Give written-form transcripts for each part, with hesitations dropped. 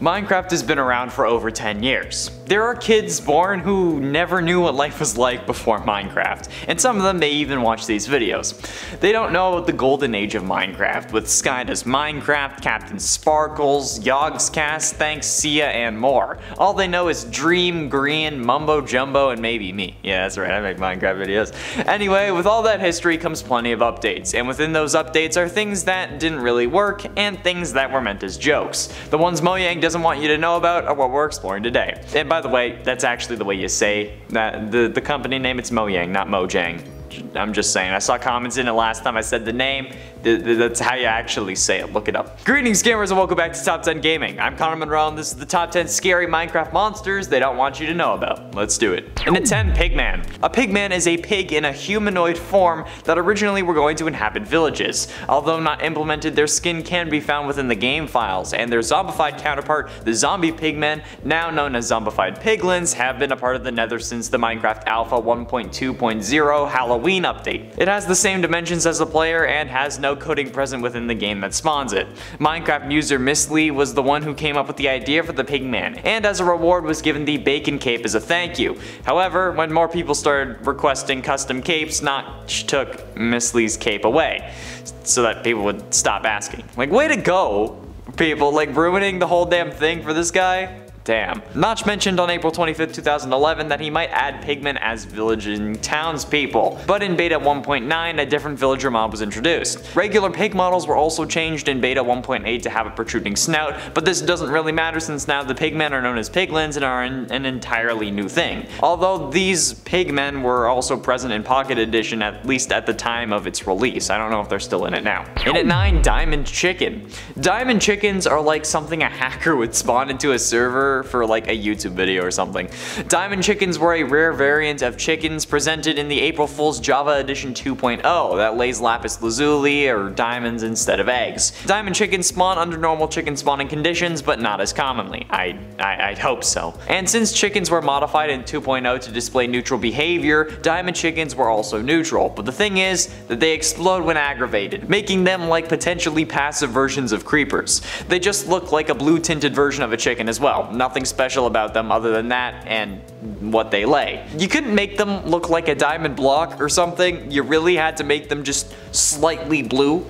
Minecraft has been around for over 10 years. There are kids born who never knew what life was like before Minecraft, and some of them may even watch these videos. They don't know about the golden age of Minecraft, with Sky Does Minecraft, Captain Sparkles, Yogscast, Thanks Sia, and more. All they know is Dream, Green, Mumbo Jumbo, and maybe me. Yeah, that's right, I make Minecraft videos. Anyway, with all that history comes plenty of updates, and within those updates are things that didn't really work, and things that were meant as jokes. The ones Mojang doesn't want you to know about are what we're exploring today. And by the way, that's actually the way you say that the company name. It's Mojang, not Mojang. I'm just saying, I saw comments in it last time I said the name. That's how you actually say it, look it up. Greetings gamers and welcome back to Top 10 Gaming. I'm Connor Monroe and this is the top 10 scary Minecraft monsters they don't want you to know about. Let's do it. And at 10, Pigman. A pigman is a pig in a humanoid form that originally were going to inhabit villages. Although not implemented, their skin can be found within the game files, and their zombified counterpart, the zombie pigmen, now known as zombified piglins, have been a part of the nether since the Minecraft Alpha 1.2.0 Halloween update. It has the same dimensions as the player and has no coding present within the game that spawns it. Minecraft user Miss Lee was the one who came up with the idea for the pigman, and as a reward was given the bacon cape as a thank you. However, when more people started requesting custom capes, Notch took Miss Lee's cape away so that people would stop asking. Like, way to go, people, like ruining the whole damn thing for this guy. Damn. Notch mentioned on April 25th, 2011 that he might add pigmen as villaging townspeople, but in beta 1.9 a different villager mob was introduced. Regular pig models were also changed in beta 1.8 to have a protruding snout, but this doesn't really matter since now the pigmen are known as piglins and are an entirely new thing. Although these pigmen were also present in Pocket Edition, at least at the time of its release. I don't know if they're still in it now. And at 9, Diamond Chicken. Diamond chickens are like something a hacker would spawn into a server for like a YouTube video or something. Diamond chickens were a rare variant of chickens presented in the April Fool's Java Edition 2.0 that lays lapis lazuli or diamonds instead of eggs. Diamond chickens spawn under normal chicken spawning conditions, but not as commonly. I'd hope so. And since chickens were modified in 2.0 to display neutral behavior, diamond chickens were also neutral, but the thing is that they explode when aggravated, making them like potentially passive versions of creepers. They just look like a blue tinted version of a chicken as well. Nothing special about them other than that and what they lay. You couldn't make them look like a diamond block or something. You really had to make them just slightly blue.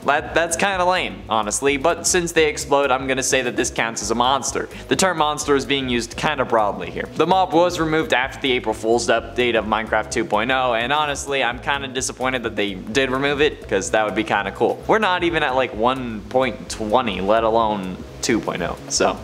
That's kinda lame, honestly, but since they explode, I'm gonna say that this counts as a monster. The term monster is being used kinda broadly here. The mob was removed after the April Fool's update of Minecraft 2.0, and honestly, I'm kinda disappointed that they did remove it, because that would be kinda cool. We're not even at like 1.20, let alone 2.0, so.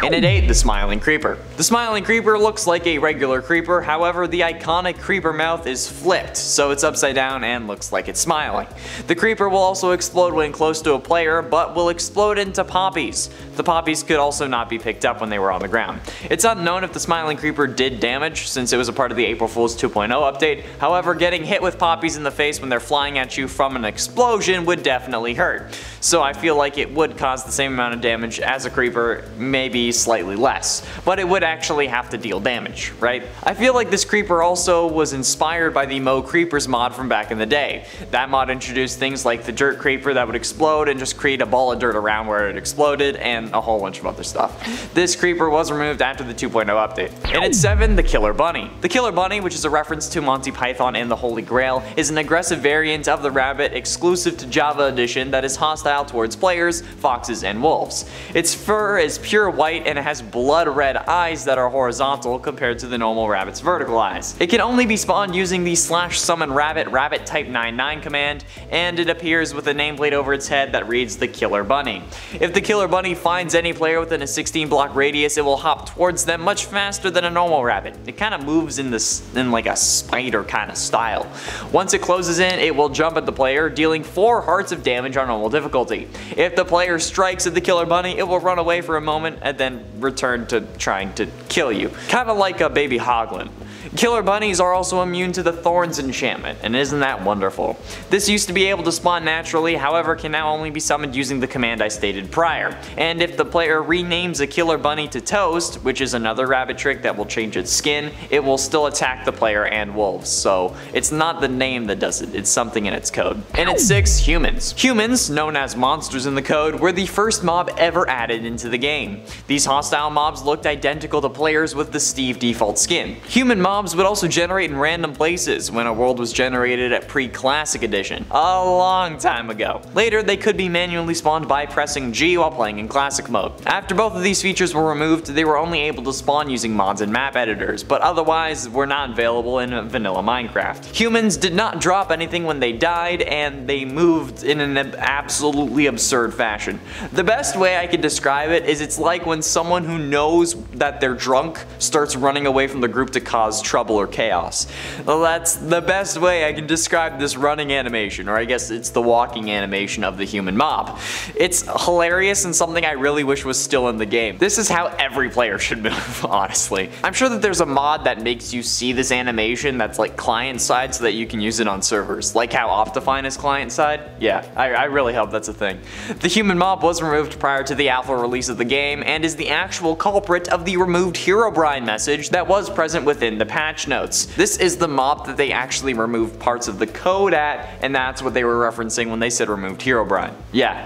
And at 8, the Smiling Creeper. The Smiling Creeper looks like a regular creeper, however the iconic creeper mouth is flipped, so it's upside down and looks like it's smiling. The creeper will also explode when close to a player, but will explode into poppies. The poppies could also not be picked up when they were on the ground. It's unknown if the Smiling Creeper did damage, since it was a part of the April Fool's 2.0 update, however getting hit with poppies in the face when they're flying at you from an explosion would definitely hurt. So I feel like it would cause the same amount of damage as a creeper, maybe slightly less, but it would actually have to deal damage, right? I feel like this creeper also was inspired by the Mo Creepers mod from back in the day. That mod introduced things like the dirt creeper that would explode and just create a ball of dirt around where it exploded and a whole bunch of other stuff. This creeper was removed after the 2.0 update. And at 7, the Killer Bunny. The Killer Bunny, which is a reference to Monty Python and the Holy Grail, is an aggressive variant of the rabbit exclusive to Java Edition that is hostile towards players, foxes, and wolves. Its fur is pure white and it has blood red eyes that are horizontal compared to the normal rabbit's vertical eyes. It can only be spawned using the /summon rabbit type 99 command, and it appears with a nameplate over its head that reads the Killer Bunny. If the Killer Bunny finds any player within a 16 block radius, it will hop towards them much faster than a normal rabbit. It kind of moves in like a spider kind of style. Once it closes in, it will jump at the player, dealing 4 hearts of damage on normal difficulty. If the player strikes at the Killer Bunny, it will run away for a moment and then return to trying to kill you. Kinda like a baby hoglin. Killer bunnies are also immune to the Thorns enchantment, and isn't that wonderful? This used to be able to spawn naturally, however can now only be summoned using the command I stated prior. And if the player renames a killer bunny to Toast, which is another rabbit trick that will change its skin, it will still attack the player and wolves, so it's not the name that does it, it's something in its code. And at 6, humans. Humans, known as monsters in the code, were the first mob ever added into the game. These hostile mobs looked identical to players with the Steve default skin. Human mobs would also generate in random places when a world was generated at pre-classic edition, a long time ago. Later, they could be manually spawned by pressing G while playing in classic mode. After both of these features were removed, they were only able to spawn using mods and map editors, but otherwise were not available in vanilla Minecraft. Humans did not drop anything when they died, and they moved in an absolutely absurd fashion. The best way I can describe it is it's like when someone who knows that they're drunk starts running away from the group to cause trouble or chaos. Well, that's the best way I can describe this running animation, or I guess it's the walking animation of the human mob. It's hilarious and something I really wish was still in the game. This is how every player should move, honestly. I'm sure that there's a mod that makes you see this animation that's like client side so that you can use it on servers, like how Optifine is client side. Yeah, I really hope that's a thing. The human mob was removed prior to the alpha release of the game and is the actual culprit of the removed Herobrine message that was present within the patch notes. This is the mob that they actually removed parts of the code at, and that's what they were referencing when they said removed Herobrine. Yeah,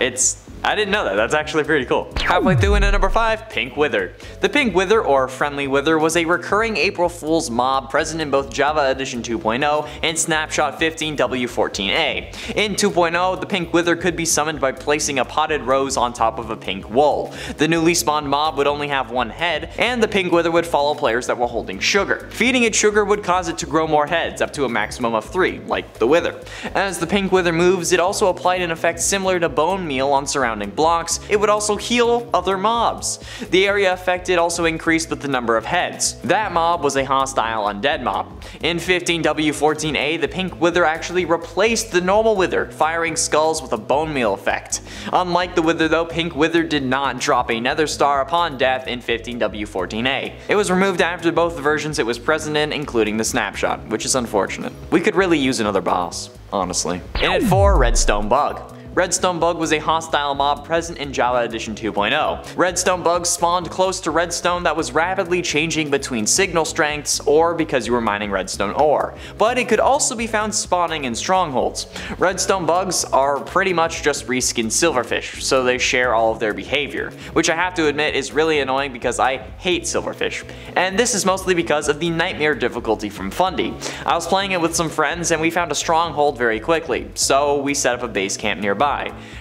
I didn't know that, that's actually pretty cool. Halfway through into number 5, Pink Wither. The Pink Wither, or Friendly Wither, was a recurring April Fool's mob present in both Java Edition 2.0 and Snapshot 15W14A. In 2.0, the Pink Wither could be summoned by placing a potted rose on top of a pink wool. The newly spawned mob would only have one head, and the Pink Wither would follow players that were holding sugar. Feeding it sugar would cause it to grow more heads, up to a maximum of 3, like the Wither. As the Pink Wither moves, it also applied an effect similar to bone meal on surrounding blocks. It would also heal other mobs. The area affected also increased with the number of heads. That mob was a hostile undead mob. In 15W14A, the Pink Wither actually replaced the normal Wither, firing skulls with a bone meal effect. Unlike the Wither though, Pink Wither did not drop a nether star upon death in 15W14A. It was removed after both versions it was present in, including the snapshot, which is unfortunate. We could really use another boss, honestly. And at 4, Redstone Bug. Redstone Bug was a hostile mob present in Java Edition 2.0. Redstone Bugs spawned close to redstone that was rapidly changing between signal strengths or because you were mining redstone ore, but it could also be found spawning in strongholds. Redstone Bugs are pretty much just reskinned silverfish, so they share all of their behavior, which I have to admit is really annoying because I hate silverfish. And this is mostly because of the nightmare difficulty from Fundy. I was playing it with some friends and we found a stronghold very quickly, so we set up a base camp nearby.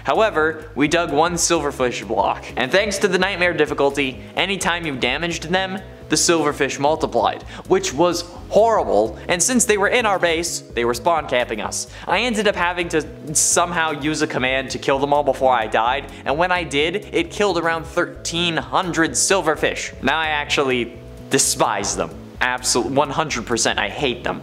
However, we dug one silverfish block, and thanks to the nightmare difficulty, anytime you damaged them, the silverfish multiplied, which was horrible, and since they were in our base, they were spawn camping us. I ended up having to somehow use a command to kill them all before I died, and when I did, it killed around 1,300 silverfish. Now I actually despise them. Absolutely 100%, I hate them.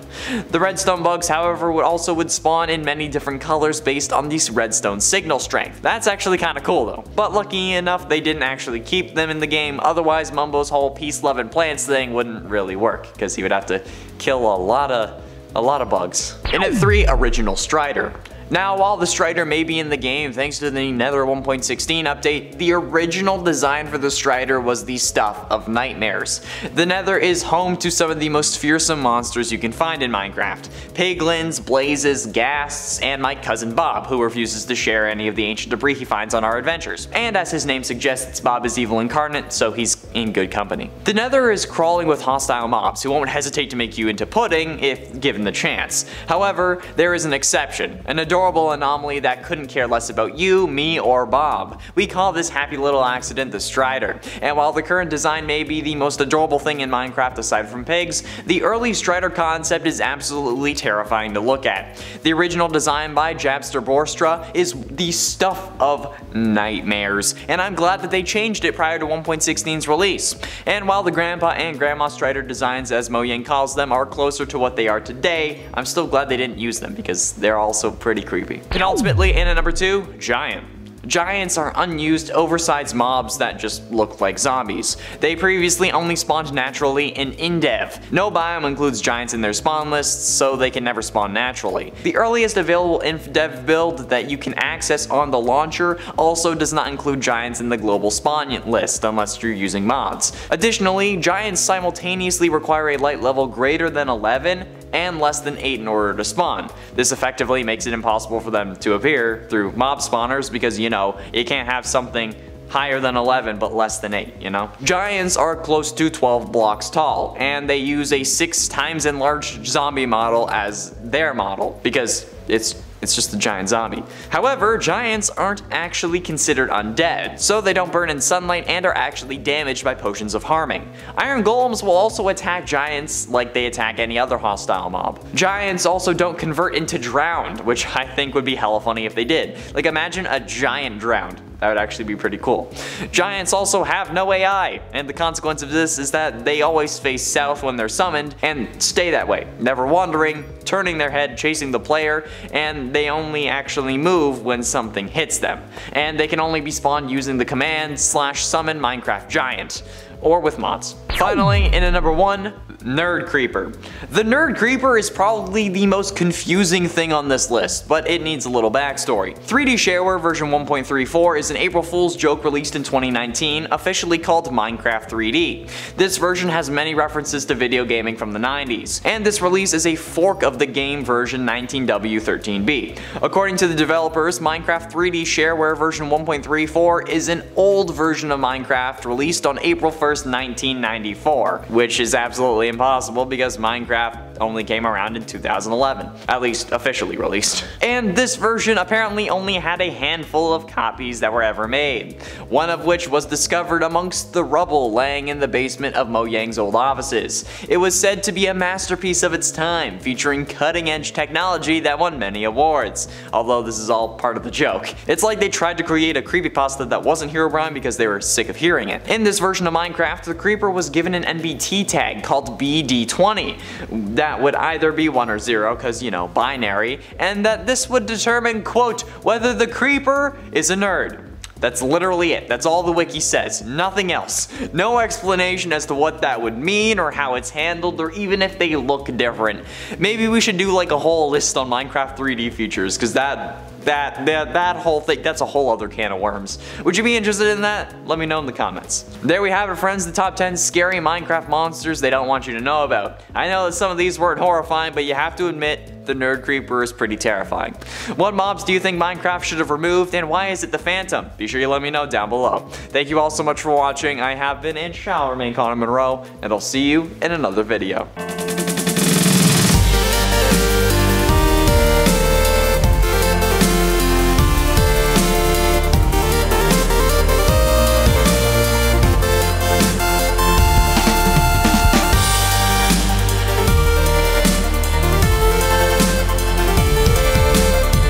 The redstone bugs, however, would spawn in many different colors based on this redstone signal strength. That's actually kinda cool though. But lucky enough, they didn't actually keep them in the game, otherwise Mumbo's whole peace, love, and plants thing wouldn't really work, because he would have to kill a lot of bugs. And at 3, Original Strider. Now, while the Strider may be in the game thanks to the Nether 1.16 update, the original design for the Strider was the stuff of nightmares. The Nether is home to some of the most fearsome monsters you can find in Minecraft. Piglins, blazes, ghasts, and my cousin Bob, who refuses to share any of the ancient debris he finds on our adventures. And as his name suggests, Bob is evil incarnate, so he's in good company. The Nether is crawling with hostile mobs who won't hesitate to make you into pudding if given the chance. However, there is an exception, an adorable anomaly that couldn't care less about you, me, or Bob. We call this happy little accident the Strider, and while the current design may be the most adorable thing in Minecraft aside from pigs, the early Strider concept is absolutely terrifying to look at. The original design by Jabster Borstra is the stuff of nightmares, and I'm glad that they changed it prior to 1.16's release. And while the Grandpa and Grandma Strider designs, as Mojang calls them, are closer to what they are today, I'm still glad they didn't use them because they're also pretty creepy. And ultimately, in at number 2, Giant. Giants are unused, oversized mobs that just look like zombies. They previously only spawned naturally in InDev. No biome includes giants in their spawn lists, so they can never spawn naturally. The earliest available InDev build that you can access on the launcher also does not include giants in the global spawn list unless you're using mods. Additionally, giants simultaneously require a light level greater than 11 and less than 8 in order to spawn. This effectively makes it impossible for them to appear through mob spawners because, you know, you can't have something higher than 11 but less than 8, you know? Giants are close to 12 blocks tall, and they use a 6 times enlarged zombie model as their model because it's just a giant zombie. However, giants aren't actually considered undead, so they don't burn in sunlight and are actually damaged by potions of harming. Iron golems will also attack giants like they attack any other hostile mob. Giants also don't convert into drowned, which I think would be hella funny if they did. Like, imagine a giant drowned. That would actually be pretty cool. Giants also have no AI, and the consequence of this is that they always face south when they're summoned and stay that way, never wandering, turning their head, chasing the player, and they only actually move when something hits them. And they can only be spawned using the command /summon Minecraft Giant, or with mods. Finally, in at number 1, Nerd Creeper. The Nerd Creeper is probably the most confusing thing on this list, but it needs a little backstory. 3D Shareware version 1.34 is an April Fool's joke released in 2019, officially called Minecraft 3D. This version has many references to video gaming from the 90s, and this release is a fork of the game version 19W13B. According to the developers, Minecraft 3D Shareware version 1.34 is an old version of Minecraft released on April 1st, 1994, which is absolutely impossible because Minecraft only came around in 2011, at least officially released. And this version apparently only had a handful of copies that were ever made, one of which was discovered amongst the rubble laying in the basement of Mojang's old offices. It was said to be a masterpiece of its time, featuring cutting-edge technology that won many awards, although this is all part of the joke. It's like they tried to create a creepypasta that wasn't Herobrine because they were sick of hearing it. In this version of Minecraft, the creeper was given an NBT tag called BD20 that would either be 1 or 0 because, you know, binary, and that this would determine, quote, whether the creeper is a nerd. That's literally it. That's all the wiki says. Nothing else. No explanation as to what that would mean or how it's handled or even if they look different. Maybe we should do like a whole list on Minecraft 3D features because that whole thing, that's a whole other can of worms. Would you be interested in that? Let me know in the comments. There we have it, friends, the top 10 scary Minecraft monsters they don't want you to know about. I know that some of these weren't horrifying, but you have to admit the Nerd Creeper is pretty terrifying. What mobs do you think Minecraft should have removed, and why is it the Phantom? Be sure you let me know down below. Thank you all so much for watching. I have been and shall remain Connor Monroe, and I'll see you in another video.